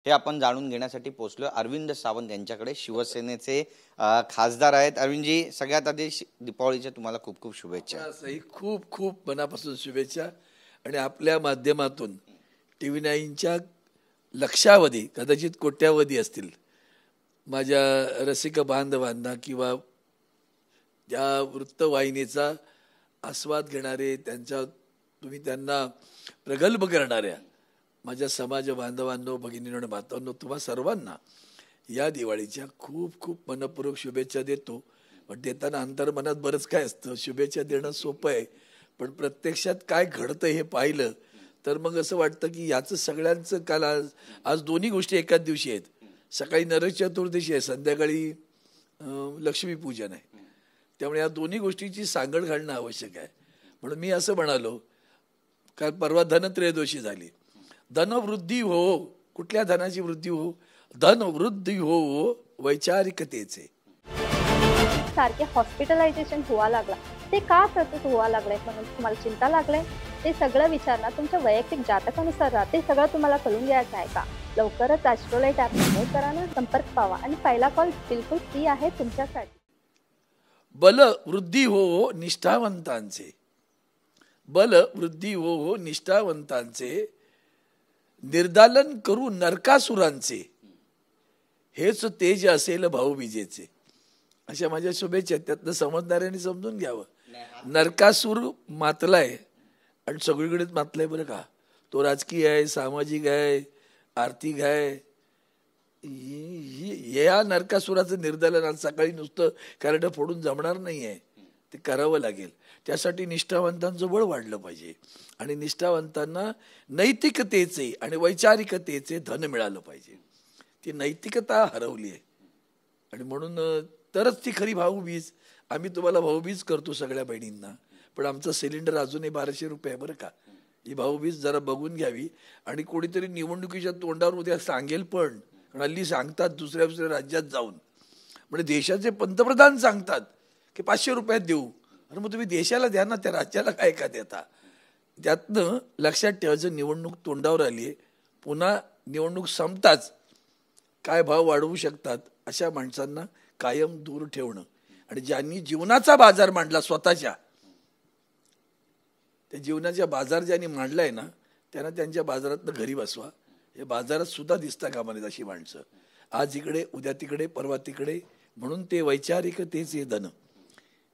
हे आपण जाणून घेण्यासाठी पोहोचलो अरविंद सावंत यांच्याकडे, शिवसेनेचे खासदार आहेत. अरविंदजी, सगळ्यात आधी दीपावलीच्या तुम्हाला खूप खूप शुभेच्छा. खूप खूप मनापासून शुभेच्छा. आणि आपल्या माध्यमातून TV 9च्या लक्षावधी, कदाचित कोट्यावधी असतील माझ्या रसिक बांधवांना किंवा त्या वृत्तवाहिनीचा आस्वाद घेणारे, तुम्ही त्यांना प्रगल्भ करणाऱ्या माझ्या समाज बांधवांनो, भगिनींनो आणि मातांनो, तुम्हा सर्वांना या दिवाळीच्या खूप खूप मनपूर्वक शुभेच्छा देतो. पण देताना अंतर्मनात बरंच काय असतं. शुभेच्छा देणं सोपं आहे, पण प्रत्यक्षात काय घडतं हे पाहिलं तर मग असं वाटतं की याचं सगळ्यांचं काल आज दोन्ही गोष्टी एकाच दिवशी आहेत. सकाळी नरक चतुर्दशी आहे, संध्याकाळी लक्ष्मीपूजन आहे. त्यामुळे या दोन्ही गोष्टीची सांगड घालणं आवश्यक आहे. म्हणून मी असं म्हणालो, काल परवा धनत्रयोदशी झाली. धनवृद्धी हो. कुठल्या धनाची वृद्धी हो? धनवृद्धी हो वैचारिकतेचे. सारखे हॉस्पिटलायझेशन व्हायला लागला, ते का सतत व्हायला लागलंय म्हणून तुम्हाला चिंता लागले, ते सगळं विचारणार तुमच्या वैयक्तिक जातकानुसार राहते. सगळं तुम्हाला कळून घ्यायचं आहे का? लवकरच ॲस्ट्रोलाइट ॲप डाउनलोड करा ना, संपर्क पावा आणि पहिला कॉल बिलकुल फ्री आहे तुमच्यासाठी. बल वृद्धी हो निष्ठावंतांचे. बल वृद्धी हो निष्ठावंतांचे. निर्दालन करू नरकासुरांचे. हेच तेज असेल भाऊबीजेचे. अशा माझ्या शुभेच्छा. त्यातनं समजणाऱ्यांनी समजून घ्यावं. नरकासूर मातलाय आणि सगळीकडेच मातलाय बरं का. तो राजकीय आहे, सामाजिक आहे, आर्थिक आहे. या नरकासुराचं निर्दालन आज सकाळी नुसतं कारण फोडून जमणार नाही आहे, ते करावं लागेल. त्यासाठी निष्ठावंतांचं बळ वाढलं पाहिजे आणि निष्ठावंतांना नैतिकतेचे आणि वैचारिकतेचे धन मिळालं पाहिजे. ती नैतिकता हरवली आहे आणि म्हणून तरच ती खरी भाऊबीज. आम्ही तुम्हाला भाऊबीज करतो सगळ्या बहिणींना, पण आमचं सिलेंडर अजूनही 1200 रुपये आहे बरं का. ही भाऊबीज जरा बघून घ्यावी. आणि कोणीतरी निवडणुकीच्या तोंडावर उद्या सांगेल, पण हल्ली सांगतात दुसऱ्या राज्यात जाऊन, म्हणजे देशाचे पंतप्रधान सांगतात की 500 रुपयात देऊ. आणि मग तुम्ही देशाला द्या ना, त्या राज्याला काय का देता. त्यातनं लक्षात ठेवायचं, निवडणूक तोंडावर आली आहे, पुन्हा निवडणूक संपताच काय भाव वाढवू शकतात अशा माणसांना कायम दूर ठेवणं. आणि ज्यांनी जीवनाचा बाजार मांडला स्वतःच्या, त्या जीवनाचा बाजार ज्यांनी मांडलाय ना, त्यांना त्यांच्या बाजारातनं घरी बसवा. हे बाजारात सुद्धा दिसता कामा नयेत अशी माणसं. आज इकडे, उद्या तिकडे, परवा तिकडे. म्हणून ते वैचारिकतेचे धन,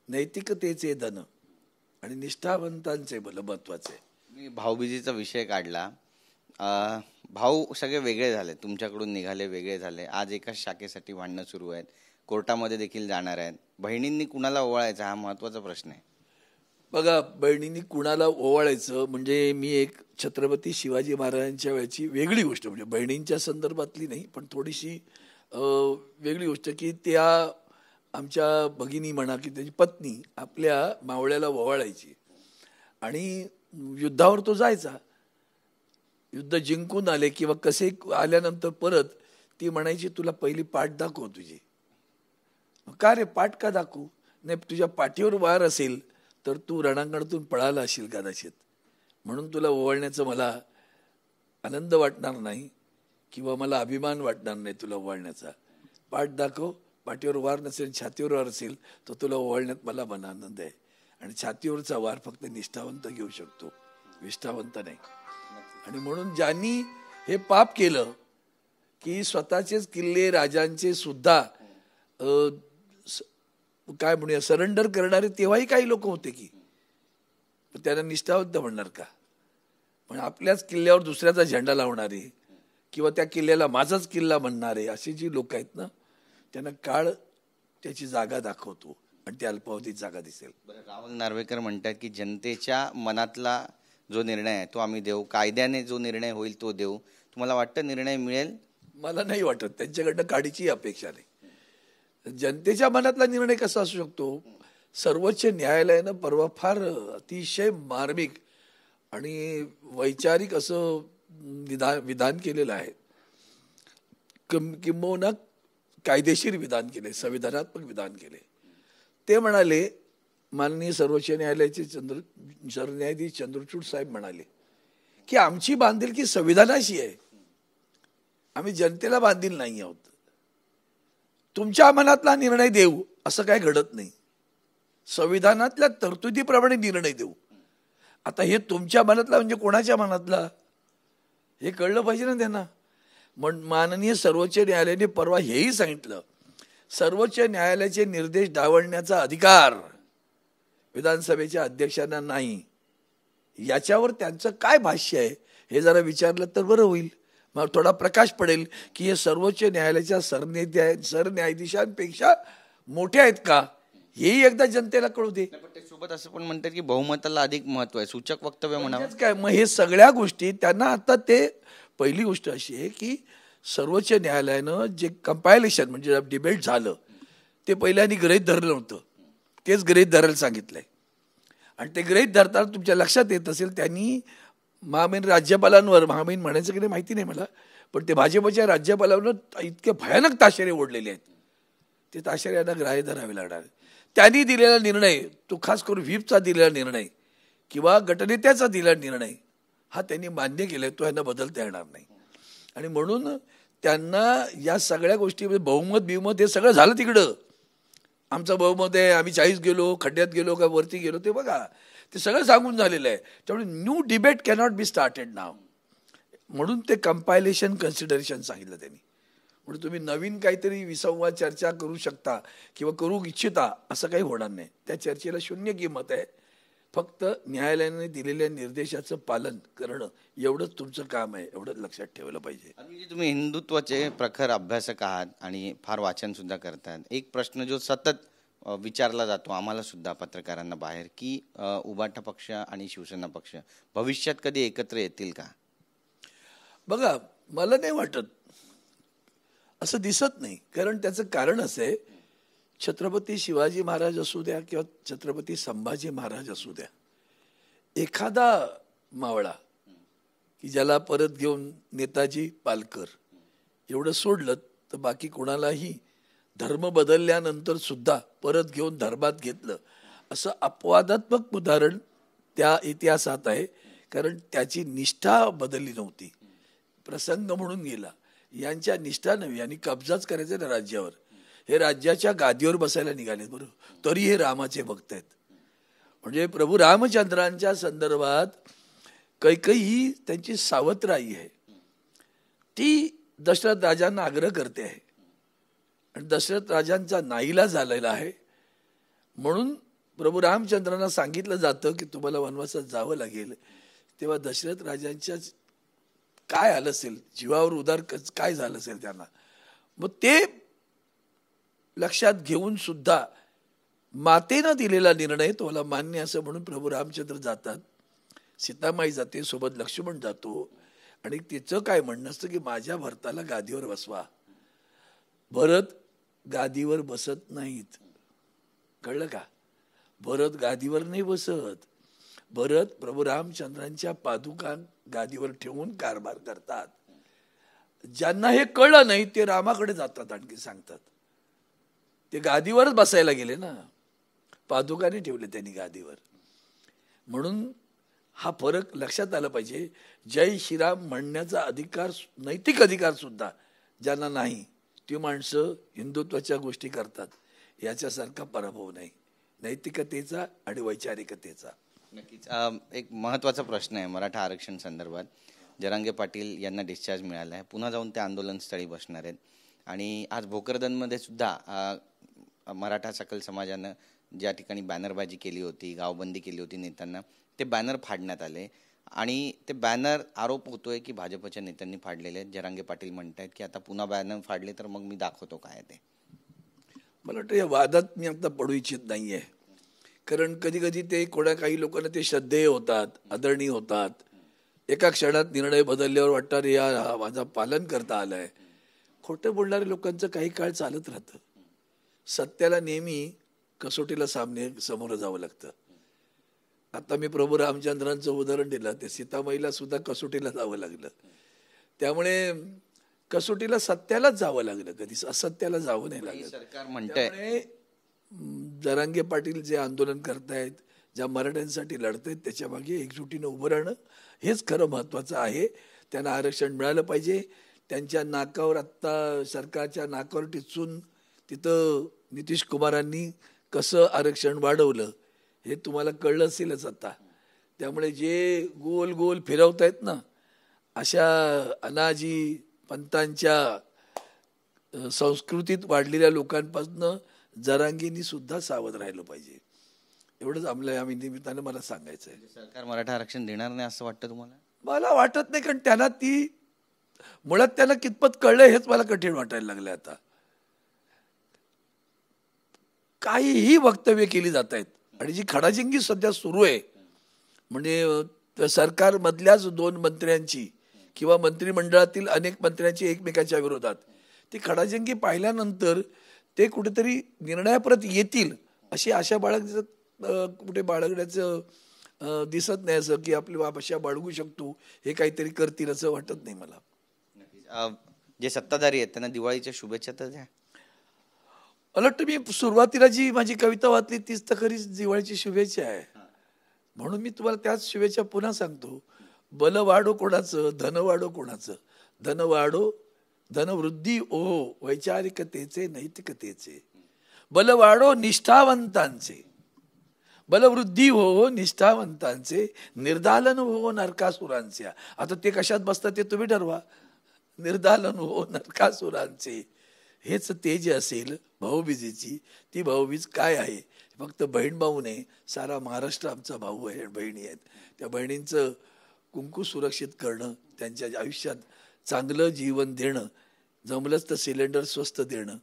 नैतिकतेचे धन आणि निष्ठावंतांचे बल महत्वाचे. मी भाऊबीजेचा विषय काढला. भाऊ सगळे वेगळे झाले, तुमच्याकडून निघाले, वेगळे झाले. आज एकाच शाखेसाठी भांडणं सुरू आहेत, कोर्टामध्ये देखील जाणार आहेत. बहिणींनी कुणाला ओवाळायचा हा महत्वाचा प्रश्न आहे. बघा, बहिणींनी कुणाला ओवाळायचं म्हणजे मी एक छत्रपती शिवाजी महाराजांच्या वेळची वेगळी गोष्ट, म्हणजे बहिणींच्या संदर्भातली नाही पण थोडीशी वेगळी गोष्ट, की त्या आमच्या भगिनी म्हणा की त्याची पत्नी आपल्या मावळ्याला ओवाळायची आणि युद्धावर तो जायचा. युद्ध जिंकून आले किंवा कसे आल्यानंतर परत ती म्हणायची, तुला पहिली पाठ दाखव तुझी. का रे, पाठ का दाखवू? नाही, तुझ्या पाठीवर वार असेल तर तू रणांगणातून पळाला असेल कदाचित, म्हणून तुला ओवाळण्याचं मला आनंद वाटणार नाही किंवा मला अभिमान वाटणार नाही तुला ओवाळण्याचा. पाठ दाखव. पाठीवर वार नसेल, छातीवर वार असेल तर तुला ओवाळण्यात मला मन आनंद आहे. आणि छातीवरचा वार फक्त निष्ठावंत घेऊ शकतो, विष्ठावंत नाही. आणि म्हणून ज्यांनी हे पाप केलं की स्वतःचेच किल्ले राजांचे सुद्धा काय म्हणूया सरेंडर करणारे, तेव्हाही काही लोक होते की, त्यांना निष्ठावंत म्हणणार का? पण आपल्याच किल्ल्यावर दुसऱ्याचा झेंडा लावणारे किंवा त्या किल्ल्याला माझाच किल्ला म्हणणारे असे जी लोक आहेत ना, त्यांना काळ त्याची जागा दाखवतो आणि ती अल्पावधीत जागा दिसेल. राहुल नार्वेकर म्हणतात की जनतेच्या मनातला जो निर्णय आहे तो आम्ही देऊ, कायद्याने जो निर्णय होईल तो देऊ. तुम्हाला वाटतं निर्णय मिळेल? मला नाही वाटत. त्यांच्याकडनं काढीची अपेक्षा नाही. जनतेच्या मनातला निर्णय कसा असू शकतो? सर्वोच्च न्यायालयानं परवा फार अतिशय मार्मिक आणि वैचारिक असं विधान केलेलं आहे, किंबहुना कायदेशीर विधान केले, संविधानात्मक विधान केले. ते म्हणाले, माननीय सर्वोच्च न्यायालयाचे सरन्यायाधीश चंद्रचूड साहेब म्हणाले की आमची बांधिलकी संविधानाशी आहे. आम्ही जनतेला बांधील नाही आहोत. तुमच्या मनातला निर्णय देऊ असं काय घडत नाही. संविधानातल्या तरतुदीप्रमाणे निर्णय देऊ. आता हे तुमच्या मनातला म्हणजे कोणाच्या मनातला हे कळलं पाहिजे ना त्यांना. माननीय सर्वोच्च न्यायालयाने परवा हेही सांगितलं, सर्वोच्च न्यायालयाचे निर्देश डावलण्याचा अधिकार विधानसभेच्या अध्यक्षांना नाही. याच्यावर त्यांचं काय भाष्य आहे हे जरा विचारलं तर बरं होईल. मग थोडा प्रकाश पडेल की हे सर्वोच्च न्यायालयाच्या सरन्यायाधीशांपेक्षा मोठे आहेत का, हेही एकदा जनतेला कळू दे. सोबत असं पण म्हणतात की बहुमताला अधिक महत्व आहे, सूचक वक्तव्य म्हणावं काय. मग हे सगळ्या गोष्टी त्यांना आता ते पहिली गोष्ट अशी आहे की सर्वोच्च न्यायालयानं जे कंपायलेशन म्हणजे डिबेट झालं ते पहिल्यांदा गृहीत धरलं नव्हतं, तेच गृहीत धरायला सांगितलंय. आणि ते गृहीत धरताना तुमच्या लक्षात येत असेल त्यांनी महामहिन राज्यपालांवर, महामहिन म्हणायचं की नाही माहिती नाही मला, पण ते भाजपच्या राज्यपालांवर इतके भयानक ताशेरे ओढलेले आहेत. ते ताशेरे यांना ग्राह्य धरावे लागणार. त्यांनी दिलेला निर्णय, तो खास करून व्हीपचा दिलेला निर्णय किंवा गटनेत्याचा दिलेला निर्णय हा त्यांनी मान्य केलाय, तो यांना बदलता येणार नाही. आणि म्हणून त्यांना या सगळ्या गोष्टीमध्ये बहुमत हे सगळं झालं तिकडं. आमचं बहुमत आहे, आम्ही 40 गेलो, खड्ड्यात गेलो का वरती गेलो, ते बघा ते सगळं सांगून झालेलं आहे. त्यामुळे new debate cannot be started now. म्हणून ते कंपायलेशन कन्सिडरेशन सांगितलं त्यांनी. म्हणून तुम्ही नवीन काहीतरी विसंवाद चर्चा करू शकता किंवा करू इच्छिता असं काही होणार नाही. त्या चर्चेला शून्य किंमत आहे. फक्त न्यायालयाने दिलेल्या निर्देशाचं पालन करणं एवढंच तुमचं काम आहे, एवढंच लक्षात ठेवलं पाहिजे. तुम्ही हिंदुत्वाचे प्रखर अभ्यासक आहात आणि फार वाचन सुद्धा करतात. एक प्रश्न जो सतत विचारला जातो आम्हाला सुद्धा पत्रकारांना बाहेर की उबाटा पक्ष आणि शिवसेना पक्ष भविष्यात कधी एकत्र येतील का? बघा, मला नाही वाटत, असं दिसत नाही. कारण त्याचं कारण असं आहे, छत्रपती शिवाजी महाराज असू द्या किंवा छत्रपती संभाजी महाराज असू द्या, एखादा मावळा की ज्याला परत घेऊन नेताजी पालकर एवढं सोडलं तर बाकी कोणालाही धर्म बदलल्यानंतर सुद्धा परत घेऊन धर्मात घेतलं असं अपवादात्मक उदाहरण त्या इतिहासात आहे. कारण त्याची निष्ठा बदलली नव्हती, प्रसंग म्हणून गेला. यांच्या निष्ठा नव्हे, यांनी कब्जाच करायचा ना राज्यावर. हे राज्याच्या गादीवर बसायला निघाले बरोबर, तरी हे रामाचे भक्त आहेत. म्हणजे प्रभू रामचंद्रांच्या संदर्भात कैकेयी ही त्यांची सावत्र आई आहे. ती दशरथ राजांना आग्रह करते आहे आणि दशरथ राजांचा नाईलाज झालेला आहे. म्हणून प्रभू रामचंद्रांना सांगितलं जातं की तुम्हाला वनवासात जावं लागेल. तेव्हा दशरथ राजांच्या काय आलं असेल, जीवावर उदार काय झालं असेल त्यांना. मग ते लक्षात घेऊन सुद्धा मातेनं दिलेला निर्णय तो मला मान्य असं म्हणून प्रभू रामचंद्र जातात. सीतामाई जाते, सोबत लक्ष्मण जातो. आणि तिचं काय म्हणणं असतं की माझ्या भरताला गादीवर बसवा. भरत गादीवर बसत नाहीत, कळलं का? भरत गादीवर नाही बसत. भरत प्रभू रामचंद्रांच्या पादुका गादीवर ठेवून कारभार करतात. ज्यांना हे कळलं नाही ते रामाकडे जातात, आणखी सांगतात ते गादीवरच बसायला गेले ना, पादुकाने ठेवले त्यांनी गादीवर. म्हणून हा फरक लक्षात आला पाहिजे. जय श्रीराम म्हणण्याचा अधिकार, नैतिक अधिकार सुद्धा ज्यांना नाही, ती माणसं हिंदुत्वाच्या गोष्टी करतात. याच्यासारखा पराभव नाही नैतिकतेचा आणि वैचारिकतेचा. नक्कीच. एक महत्त्वाचा प्रश्न आहे मराठा आरक्षण संदर्भात. जरांगे पाटील यांना डिस्चार्ज मिळाला आहे, पुन्हा जाऊन ते आंदोलनस्थळी बसणार आहेत. आणि आज भोकरदनमध्ये सुद्धा मराठा सकल समाजानं ज्या ठिकाणी बॅनरबाजी केली होती, गावबंदी केली होती नेत्यांना, ते बॅनर फाडण्यात आले. आणि ते बॅनर आरोप होतोय की भाजपच्या नेत्यांनी फाडलेले आहेत. जरांगे पाटील म्हणतायत की आता पुन्हा बॅनर फाडले तर मग मी दाखवतो काय ते. मला वाटतं या वादात मी आता पडू इच्छित नाहीये. कारण कधी कधी ते काही लोकांना ते श्रद्धेय होतात, आदरणीय होतात. एका क्षणात निर्णय बदलल्यावर वाटतं रे या माझा पालन करता आलंय. खोटं बोलणाऱ्या लोकांचं काही काळ चालत राहतं. सत्याला नेहमी कसोटीला समोर जावं लागतं. आता मी प्रभू रामचंद्रांचं उदाहरण दिलं, ते सीतामाईला सुद्धा कसोटीला जावं लागलं. त्यामुळे कसोटीला सत्यालाच जावं लागलं, कधी असत्याला जावं नाही लागलं. सरकार म्हणतंय जरांगे पाटील जे आंदोलन करतायत, ज्या मराठ्यांसाठी लढतायत, त्याच्या मागे एकजुटीनं उभं राहणं हेच खरं महत्वाचं आहे. त्यांना आरक्षण मिळालं पाहिजे. त्यांच्या नाकावर आत्ता सरकारच्या नाकावर टिचून तिथं नितीश कुमारांनी कसं आरक्षण वाढवलं हे तुम्हाला कळलं असेलच आता. त्यामुळे जे गोल गोल फिरवतायत ना, अशा अनाजी पंतांच्या संस्कृतीत वाढलेल्या लोकांपासून जरांगींनी सुद्धा सावध राहिलं पाहिजे. एवढंच आम्ही निमित्तानं मला सांगायचं आहे. सरकार मराठा आरक्षण देणार नाही असं वाटतं तुम्हाला? मला वाटत नाही, कारण त्यांना मुळात त्यांना कितपत कळलं हेच मला कठीण वाटायला लागलं. आता काहीही वक्तव्य केली जात आहेत आणि जी खडाजंगी सध्या सुरू आहे, म्हणजे सरकारमधल्याच 2 मंत्र्यांची किंवा मंत्रिमंडळातील अनेक मंत्र्यांची एकमेकांच्या विरोधात, ती खडाजंगी पाहिल्यानंतर ते कुठेतरी निर्णयापर्यंत येतील अशी आशा कुठे बाळगण्याचं दिसत नाही. असं की आपली आशा बाळगू शकतो, हे काहीतरी करतील असं वाटत नाही मला. जे सत्ताधारी आहेत त्यांना दिवाळीच्या शुभेच्छा तर द्या. मला वाटतं मी सुरुवातीला जी माझी कविता वाचली तीच तर खरीच दिवाळीची शुभेच्छा आहे. म्हणून मी तुम्हाला त्याच शुभेच्छा पुन्हा सांगतो. बल वाढो कोणाचं, धन वाढो कोणाचं, धन वाढो धनवृद्धी ओहो वैचारिकतेचे नैतिकतेचे, बल वाढो निष्ठावंतांचे, बलवृद्धी हो निष्ठावंतांचे, निर्दालन हो नरकासुरांचे. आता ते कशात बसतात ते तुम्ही ठरवा. निर्दालन हो नरकासुरांचे, हेच ते जे असेल भाऊबीजेची. ती भाऊबीज काय आहे? फक्त बहीण भाऊ नाही, सारा महाराष्ट्र आमचा भाऊ आहे, बहिणी आहेत. त्या बहिणींचं कुंकू सुरक्षित करणं, त्यांच्या आयुष्यात चांगलं जीवन देणं, जमलंच तर सिलेंडर स्वस्त देणं,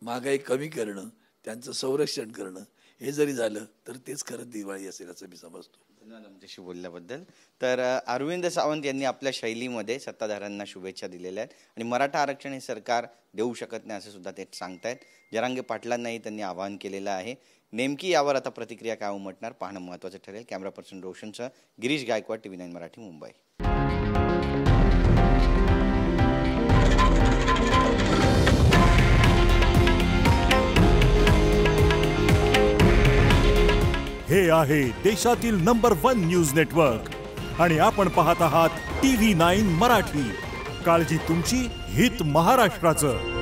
महागाई कमी करणं, त्यांचं संरक्षण करणं, हे जरी झालं तर तेच खरं दिवाळी असेल असं मी समजतो. धन्यवाद आमच्याशी बोलल्याबद्दल. तर अरविंद सावंत यांनी आपल्या शैलीमध्ये सत्ताधाऱ्यांना शुभेच्छा दिलेल्या आहेत आणि मराठा आरक्षण हे सरकार देऊ शकत नाही असं सुद्धा ते सांगतायत. जरांगे पाटलांनाही त्यांनी आवाहन केलेलं आहे. नेमकी यावर आता प्रतिक्रिया काय उमटणार पाहणं महत्त्वाचं ठरेल. कॅमेरा पर्सन रोशनसह गिरीश गायकवाड, TV9 मराठी, मुंबई. हे आहे देशातील नंबर 1 न्यूज नेटवर्क आणि आपण पाहत आहात TV9 मराठी. काळजी तुमची, हित महाराष्ट्राचं.